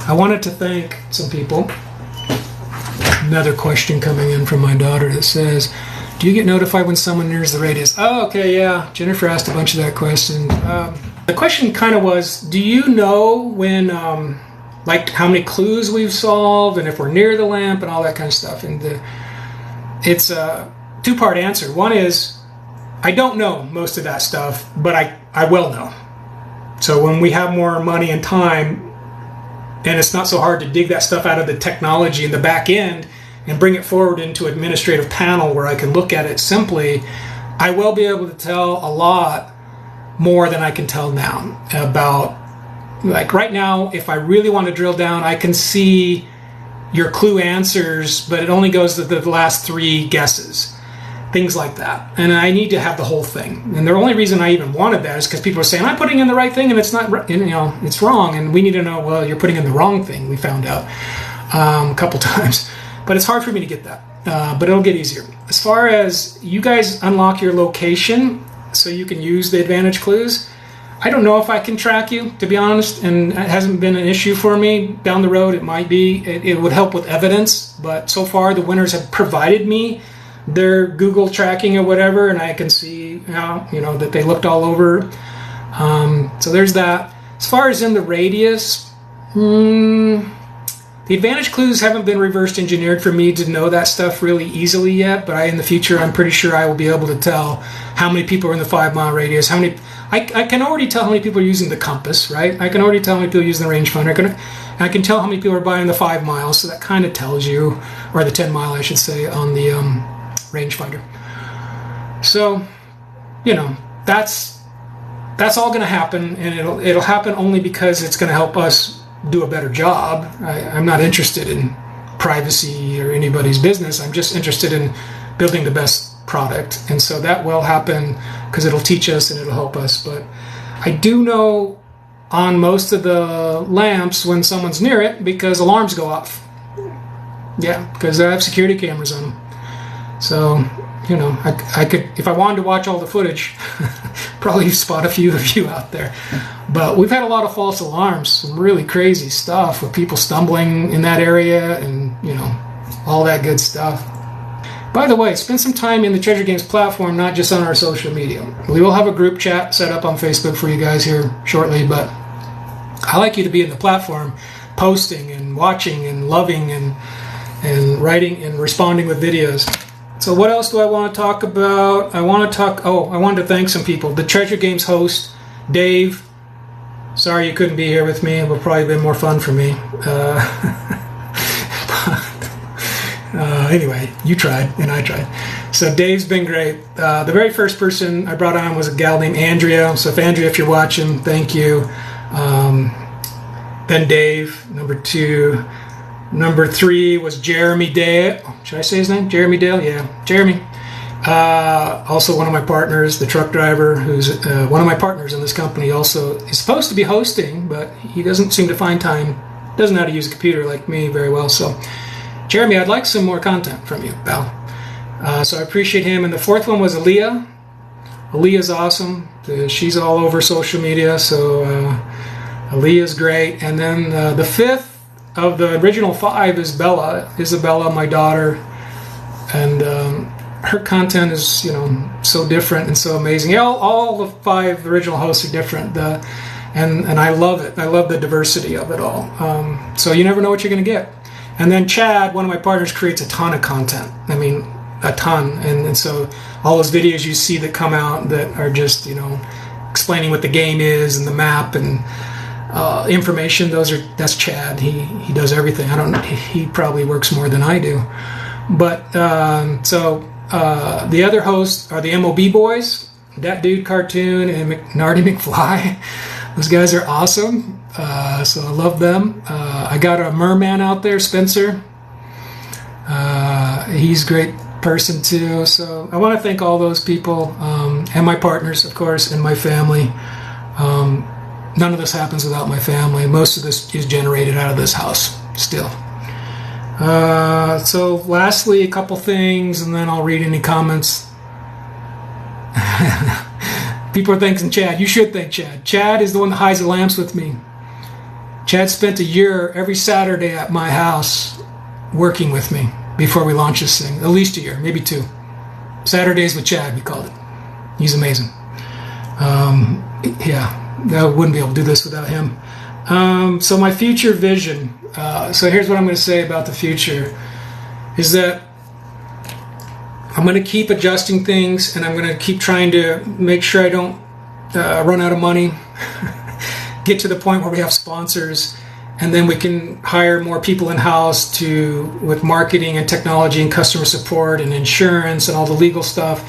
I wanted to thank some people. Another question coming in from my daughter that says, do you get notified when someone nears the radius? Oh, okay, yeah. Jennifer asked a bunch of that question. The question kind of was, do you know when, like how many clues we've solved and if we're near the lamp and all that kind of stuff? And it's a two-part answer. One is, I don't know most of that stuff, but I will know. So when we have more money and time, and it's not so hard to dig that stuff out of the technology in the back end and bring it forward into an administrative panel where I can look at it simply, I will be able to tell a lot more than I can tell now about, like right now, if I really want to drill down, I can see your clue answers, but it only goes to the last 3 guesses, things like that. And I need to have the whole thing. And the only reason I even wanted that is because people are saying, I'm putting in the right thing and it's not, it's wrong. And we need to know, well, you're putting in the wrong thing, we found out a couple times. But it's hard for me to get that, but it'll get easier. As far as you guys unlock your location so you can use the advantage clues, I don't know if I can track you, to be honest, and it hasn't been an issue for me. Down the road, it might be. It would help with evidence, but so far the winners have provided me their Google tracking or whatever, and I can see how, that they looked all over. So there's that. As far as in the radius, the advantage clues haven't been reverse engineered for me to know that stuff really easily yet, but in the future, I'm pretty sure I will be able to tell how many people are in the 5-mile radius, I can already tell how many people are using the compass, right? I can already tell how many people are using the rangefinder. I can tell how many people are buying the 5 miles, so that kind of tells you, or the 10 mile, I should say, on the rangefinder. So, that's all going to happen, and it'll happen only because it's going to help us do a better job. I'm not interested in privacy or anybody's business. I'm just interested in building the best product, and so that will happen because it'll teach us and it'll help us. But I do know on most of the lamps when someone's near it because alarms go off. Yeah, because I have security cameras on them. So, I could, if I wanted to watch all the footage, probably spot a few of you out there. But we've had a lot of false alarms, some really crazy stuff with people stumbling in that area and, all that good stuff. By the way, spend some time in the Treasure Games platform, not just on our social media. We will have a group chat set up on Facebook for you guys here shortly, but I like you to be in the platform, posting and watching and loving and writing and responding with videos. So what else do I want to talk about? I wanted to thank some people. The Treasure Games host, Dave. Sorry you couldn't be here with me. It would probably have been more fun for me. Anyway, you tried and I tried. So Dave's been great. The very first person I brought on was a gal named Andrea. So if you're watching, thank you. Then Dave, number 2. Number 3 was Jeremy Dale. Should I say his name? Jeremy Dale? Yeah, Jeremy. Also one of my partners, the truck driver, who's one of my partners in this company, also is supposed to be hosting, but he doesn't seem to find time. Doesn't know how to use a computer like me very well. So, Jeremy, I'd like some more content from you, pal. So I appreciate him. And the 4th one was Aaliyah. Aaliyah's awesome. She's all over social media, so Aaliyah's great. And then the 5th of the original 5 is Isabella, my daughter, and her content is so different and so amazing. All the 5 original hosts are different, and I love it. I love the diversity of it all. So you never know what you're going to get. And then Chad, one of my partners, creates a ton of content. I mean, a ton. And so all those videos you see that come out that are just explaining what the game is and the map and information, that's Chad. He does everything. He probably works more than I do. But the other hosts are the MOB boys, that dude cartoon and Nardy McFly. Those guys are awesome. So I love them. I got a merman out there, Spencer. He's a great person too. So I want to thank all those people and my partners, of course, and my family. None of this happens without my family. Most of this is generated out of this house still. So lastly, a couple things, and then I'll read any comments. People are thanking Chad. You should thank Chad. Chad is the one that hides the lamps with me. Chad spent a year every Saturday at my house working with me before we launched this thing. At least a year, maybe 2. Saturdays with Chad, we called it. He's amazing. I wouldn't be able to do this without him. So my future vision. So here's what I'm going to say about the future. Is that I'm going to keep adjusting things, and I'm going to keep trying to make sure I don't run out of money. Get to the point where we have sponsors, and then we can hire more people in-house with marketing and technology and customer support and insurance and all the legal stuff,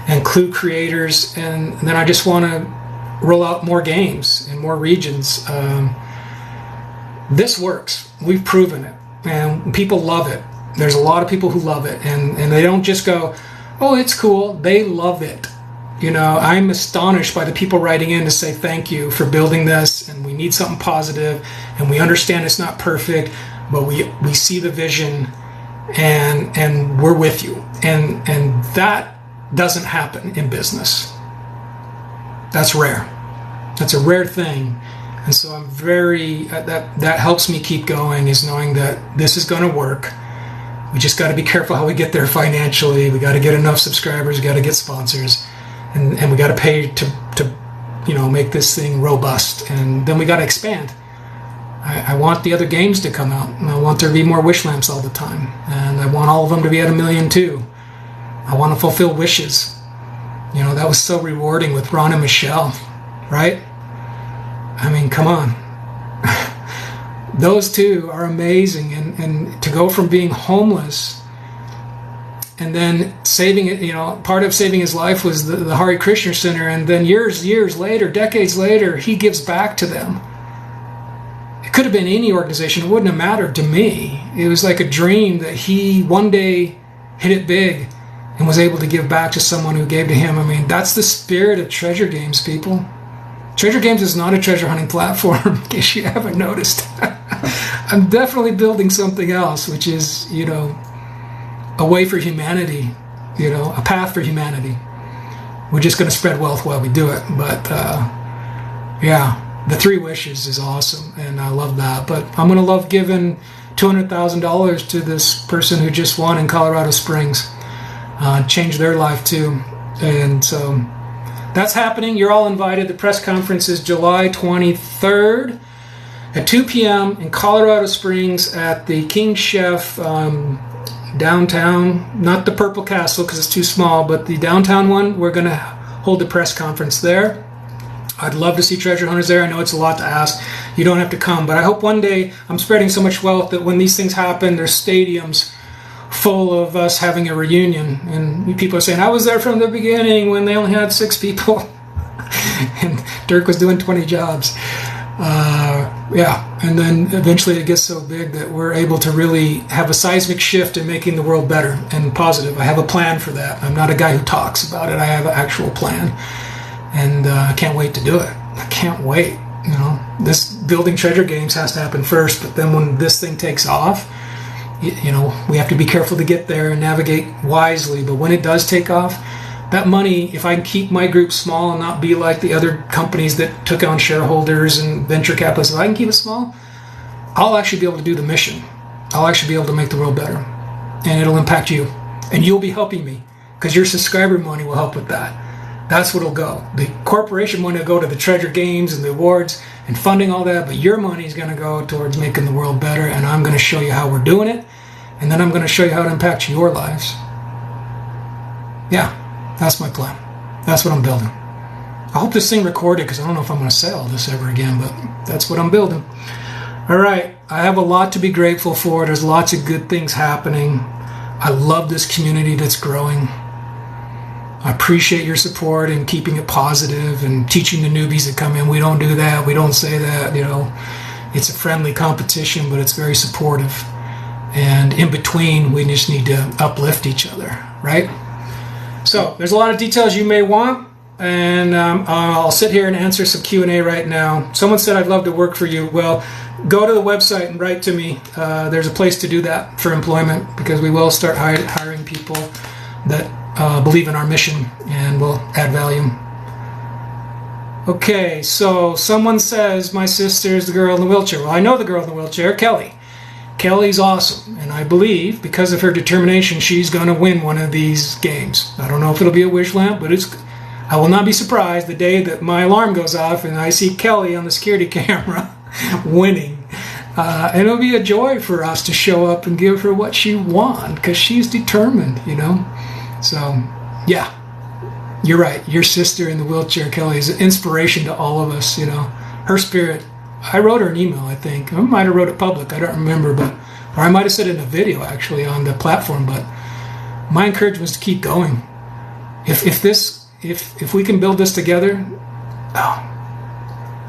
and clue creators. And then I just want to roll out more games in more regions. This works. We've proven it, and people love it. There's a lot of people who love it, and they don't just go, oh, it's cool. They love it. I'm astonished by the people writing in to say thank you for building this, and we need something positive, and we understand it's not perfect, but we see the vision, and we're with you. And that doesn't happen in business. That's rare. That's a rare thing. And so I'm very, that helps me keep going, is knowing that this is going to work. We just got to be careful how we get there financially. We got to get enough subscribers. We got to get sponsors. And we got to pay to make this thing robust. And then we got to expand. I want the other games to come out. And I want there to be more wish lamps all the time. And I want all of them to be at 1 million too. I want to fulfill wishes. That was so rewarding with Ron and Michelle, right? I mean, come on. Those two are amazing. And to go from being homeless and then saving it, part of saving his life was the Hare Krishna Center. And then years later, decades later, he gives back to them. It could have been any organization. It wouldn't have mattered to me. It was like a dream that he one day hit it big and was able to give back to someone who gave to him. I mean, that's the spirit of Treasure Games, people. Treasure Games is not a treasure hunting platform, in case you haven't noticed. I'm definitely building something else, which is, a way for humanity, a path for humanity. We're just going to spread wealth while we do it. But, the 3 wishes is awesome, and I love that. But I'm going to love giving $200,000 to this person who just won in Colorado Springs. Change their life, too. And so that's happening. You're all invited. The press conference is July 23rd at 2 p.m. in Colorado Springs at the King Chef downtown. Not the Purple Castle because it's too small, but the downtown one. We're going to hold the press conference there. I'd love to see treasure hunters there. I know it's a lot to ask. You don't have to come, but I hope one day I'm spreading so much wealth that when these things happen, there's stadiums full of us having a reunion. And people are saying, I was there from the beginning when they only had 6 people. And Dirk was doing 20 jobs. And then eventually it gets so big that we're able to really have a seismic shift in making the world better and positive. I have a plan for that. I'm not a guy who talks about it. I have an actual plan. And I can't wait to do it. I can't wait. This building Treasure Games has to happen first, but then when this thing takes off, we have to be careful to get there and navigate wisely. But when it does take off, that money, if I can keep my group small and not be like the other companies that took on shareholders and venture capitalists, if I can keep it small, I'll actually be able to do the mission. I'll actually be able to make the world better. And it'll impact you. And you'll be helping me because your subscriber money will help with that. That's what it'll go. The corporation money will go to the Treasure Games and the awards and funding all that, but your money is going to go towards making the world better, and I'm going to show you how we're doing it, and then I'm going to show you how it impacts your lives. Yeah, that's my plan. That's what I'm building. I hope this thing recorded, because I don't know if I'm going to say all this ever again, but that's what I'm building. All right, I have a lot to be grateful for. There's lots of good things happening. I love this community that's growing. I appreciate your support and keeping it positive and teaching the newbies that come in. We don't do that. We don't say that. It's a friendly competition, but it's very supportive. And in between, we just need to uplift each other, right? So there's a lot of details you may want, and I'll sit here and answer some Q&A right now. Someone said, I'd love to work for you. Well, go to the website and write to me. There's a place to do that for employment, because we will start hiring people that believe in our mission and will add value. Okay, so someone says my sister is the girl in the wheelchair. Well, I know the girl in the wheelchair, Kelly. Kelly's awesome, and I believe, because of her determination, she's going to win one of these games. I don't know if it'll be a wish lamp, but I will not be surprised the day that my alarm goes off and I see Kelly on the security camera winning. And it'll be a joy for us to show up and give her what she wants, because she's determined, So, yeah. You're right. Your sister in the wheelchair, Kelly, is an inspiration to all of us, Her spirit. I wrote her an email, I think. I might have wrote it public. I don't remember, or I might have said it in a video, actually, on the platform. But my encouragement is to keep going. If we can build this together,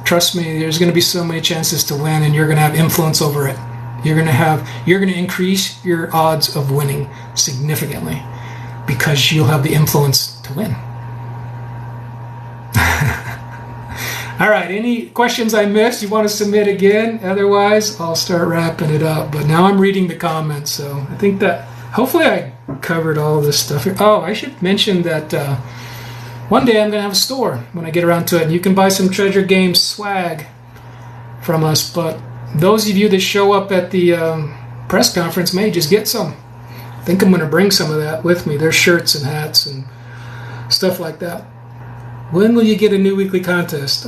trust me, there's going to be so many chances to win, and you're going to have influence over it. You're going to increase your odds of winning significantly because you'll have the influence to win. All right, any questions I missed you want to submit again? Otherwise, I'll start wrapping it up. But now I'm reading the comments, so I think that hopefully I covered all of this stuff here. Oh, I should mention that one day I'm going to have a store when I get around to it, and you can buy some Treasure Games swag from us. But those of you that show up at the press conference may just get some. I think I'm going to bring some of that with me. There's shirts and hats and stuff like that. When will you get a new weekly contest?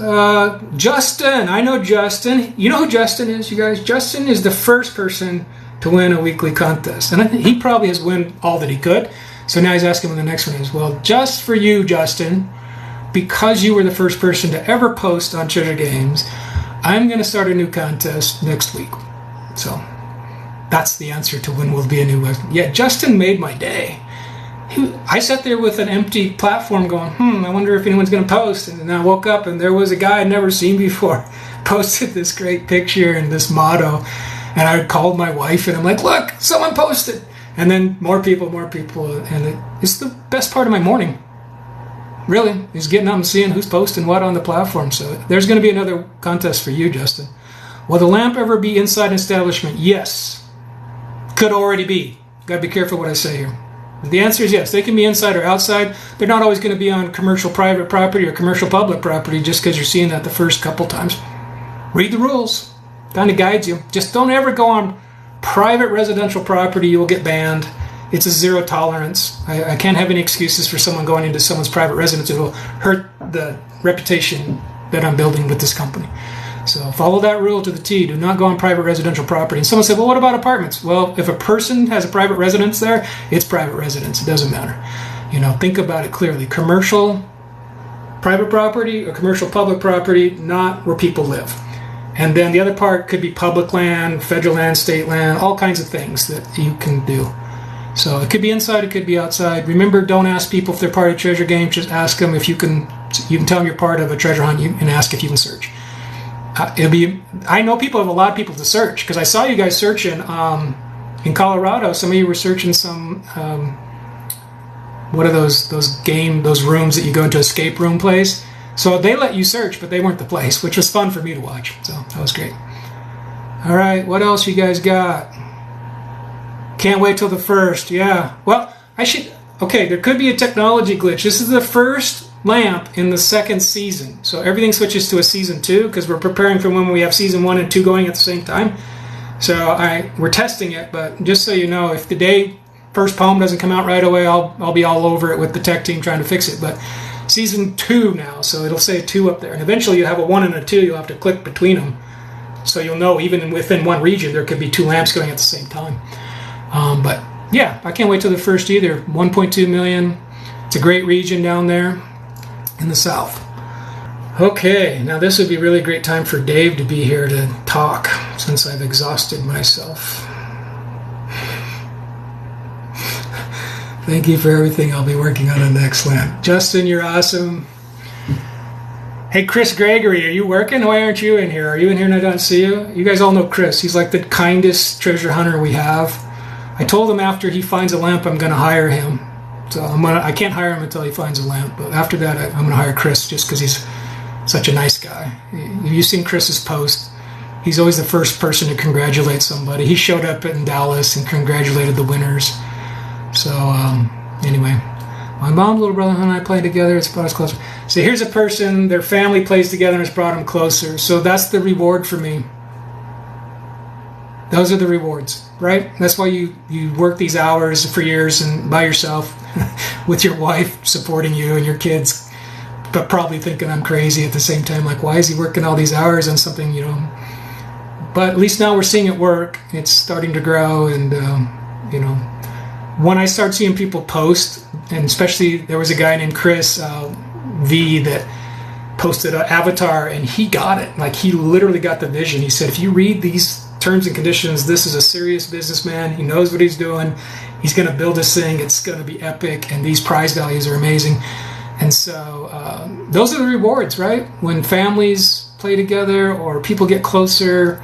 Justin. I know Justin. You know who Justin is, you guys? Justin is the first person to win a weekly contest. And I think he probably has won all that he could. So now he's asking when the next one is. Well, just for you, Justin, because you were the first person to ever post on Treasure Games, I'm going to start a new contest next week. So that's the answer to when will be a new one. Yeah, Justin made my day. I sat there with an empty platform going, I wonder if anyone's going to post. And then I woke up and there was a guy I'd never seen before posted this great picture and this motto. And I called my wife and I'm like, look, someone posted. And then more people. And it's the best part of my morning. Really, is getting up and seeing who's posting what on the platform. So there's going to be another contest for you, Justin. Will the lamp ever be inside an establishment? Yes. Could already be. Got to be careful what I say here. The answer is yes. They can be inside or outside. They're not always going to be on commercial private property or commercial public property just because you're seeing that the first couple times. Read the rules. Kind of guides you. Just don't ever go on private residential property. You will get banned. It's a zero tolerance. I can't have any excuses for someone going into someone's private residence. It will hurt the reputation that I'm building with this company. So follow that rule to the T. Do not go on private residential property. And someone said, well, what about apartments? Well, if a person has a private residence there, it's private residence. It doesn't matter. Think about it clearly. Commercial private property or commercial public property, not where people live. And then the other part could be public land, federal land, state land, all kinds of things that you can do. So it could be inside, it could be outside. Remember, don't ask people if they're part of Treasure Games. Just ask them if you can tell them you're part of a treasure hunt and ask if you can search. I know people have a lot of people to search because I saw you guys searching in Colorado. Some of you were searching some what are those rooms that you go into, escape room place. So they let you search, but they weren't the place, which was fun for me to watch. So that was great. All right, what else you guys got? Can't wait till the first. Yeah. Well, there could be a technology glitch. This is the first lamp in the second season, so everything switches to a season 2 because we're preparing for when we have season 1 and 2 going at the same time. So we're testing it, but just so you know, if the day first poem doesn't come out right away, I'll be all over it with the tech team trying to fix it. But season 2 now, so it'll say 2 up there, and eventually you have a 1 and a 2. You'll have to click between them, so you'll know even within one region there could be 2 lamps going at the same time. But yeah, I can't wait till the first either. 1.2 million. It's a great region down there in the south. Okay, now this would be a really great time for Dave to be here to talk since I've exhausted myself. Thank you for everything. I'll be working on a next lamp. Justin, you're awesome. Hey, Chris Gregory, are you working? Why aren't you in here? Are you in here and I don't see you? You guys all know Chris. He's like the kindest treasure hunter we have. I told him after he finds a lamp, I'm going to hire him. So I can't hire him until he finds a lamp. But after that, I'm going to hire Chris just because he's such a nice guy. Have you seen Chris's post? He's always the first person to congratulate somebody. He showed up in Dallas and congratulated the winners. So anyway, My mom, little brother, and I play together. It's brought us closer. So here's a person, their family plays together and it's brought them closer. So that's the reward for me. Those are the rewards, right? That's why you work these hours for years and by yourself with your wife supporting you and your kids, but probably thinking I'm crazy at the same time. Like, why is he working all these hours on something, you know? But at least now we're seeing it work. It's starting to grow. And, you know, when I start seeing people post, and especially there was a guy named Chris V that posted an avatar and he got it. Like, he literally got the vision. He said, if you read these terms and conditions, this is a serious businessman. He knows what he's doing. He's going to build this thing. It's going to be epic. And these prize values are amazing. And so those are the rewards, right? When families play together or people get closer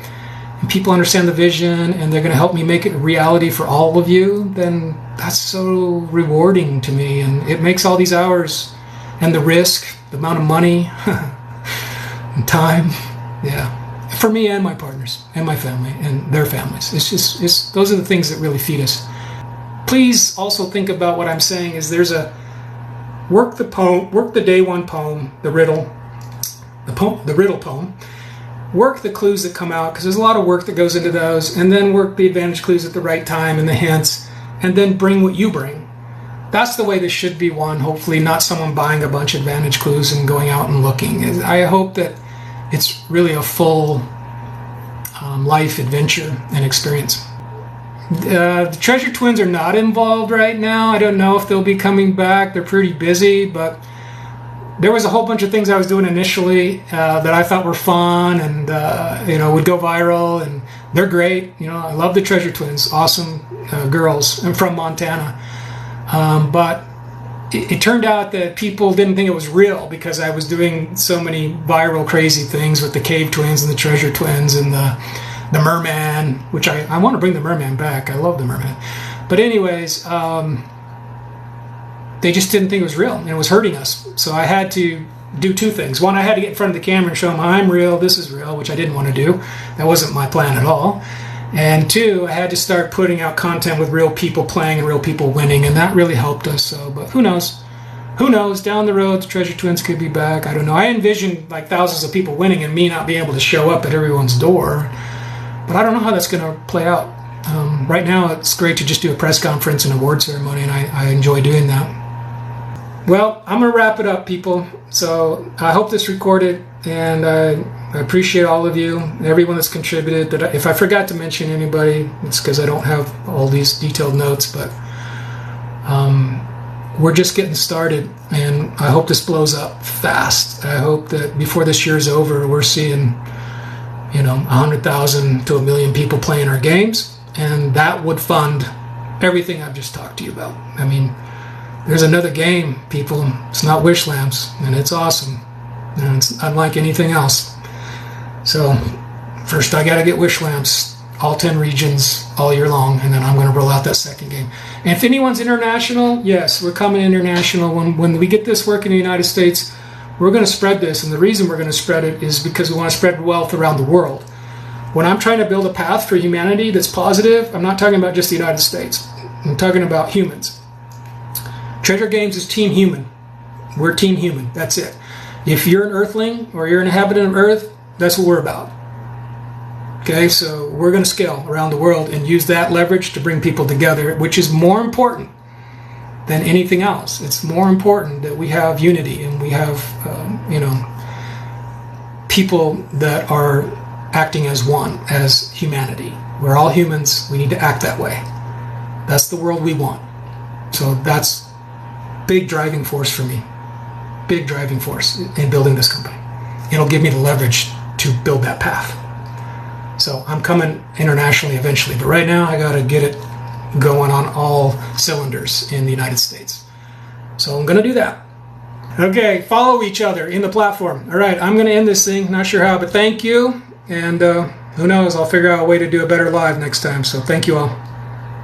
and people understand the vision and they're going to help me make it a reality for all of you, then that's so rewarding to me. And it makes all these hours and the risk, the amount of money and time, yeah, for me and my partners and my family and their families. It's those are the things that really feed us. Please also think about what I'm saying is there's a work the day one poem, the riddle poem. Work the clues that come out, because there's a lot of work that goes into those, and then work the advantage clues at the right time and the hints, and then bring what you bring. That's the way this should be won, hopefully, not someone buying a bunch of advantage clues and going out and looking. I hope that it's really a full life adventure and experience. The Treasure Twins are not involved right now. I don't know if they'll be coming back. They're pretty busy, but there was a whole bunch of things I was doing initially that I thought were fun and would go viral, and they're great. You know, I love the Treasure Twins, awesome girls. I'm from Montana, but it turned out that people didn't think it was real because I was doing so many viral, crazy things with the Cave Twins and the Treasure Twins and the Merman, which I want to bring the Merman back. I love the Merman. But anyways, they just didn't think it was real, and it was hurting us. So I had to do two things. One, I had to get in front of the camera and show them I'm real, this is real, which I didn't want to do. That wasn't my plan at all. And two, I had to start putting out content with real people playing and real people winning, and that really helped us. So, but who knows? Who knows? Down the road, the Treasure Twins could be back. I don't know. I envisioned like thousands of people winning and me not being able to show up at everyone's door. But I don't know how that's going to play out. Right now, it's great to just do a press conference and award ceremony, and I enjoy doing that. Well, I'm going to wrap it up, people. So I hope this recorded, and I appreciate all of you, everyone that's contributed. That if I forgot to mention anybody, it's because I don't have all these detailed notes, but we're just getting started, and I hope this blows up fast. I hope that before this year's over, we're seeing 100,000 to 1 million people playing our games, and that would fund everything I've just talked to you about. I mean, there's another game, people. It's not Wish Lamps, and it's awesome, and it's unlike anything else. So first I got to get Wish Lamps, all 10 regions, all year long, and then I'm going to roll out that second game. And if anyone's international, yes, we're coming international. When we get this work in the United States, we're going to spread this, and the reason we're going to spread it is because we want to spread wealth around the world. When I'm trying to build a path for humanity that's positive, I'm not talking about just the United States. I'm talking about humans. Treasure Games is Team Human. We're Team Human. That's it. If you're an Earthling or you're an inhabitant of Earth, that's what we're about. Okay, so we're going to scale around the world and use that leverage to bring people together, which is more important than anything else. It's more important that we have unity and we have, people that are acting as one, as humanity. We're all humans. We need to act that way. That's the world we want. So that's big driving force for me. Big driving force in building this company. It'll give me the leverage to build that path. So I'm coming internationally eventually, but right now I got to get it going on all cylinders in the United States. So I'm going to do that. Okay, follow each other in the platform. All right, I'm going to end this thing. Not sure how, but thank you. And who knows, I'll figure out a way to do a better live next time. So thank you all.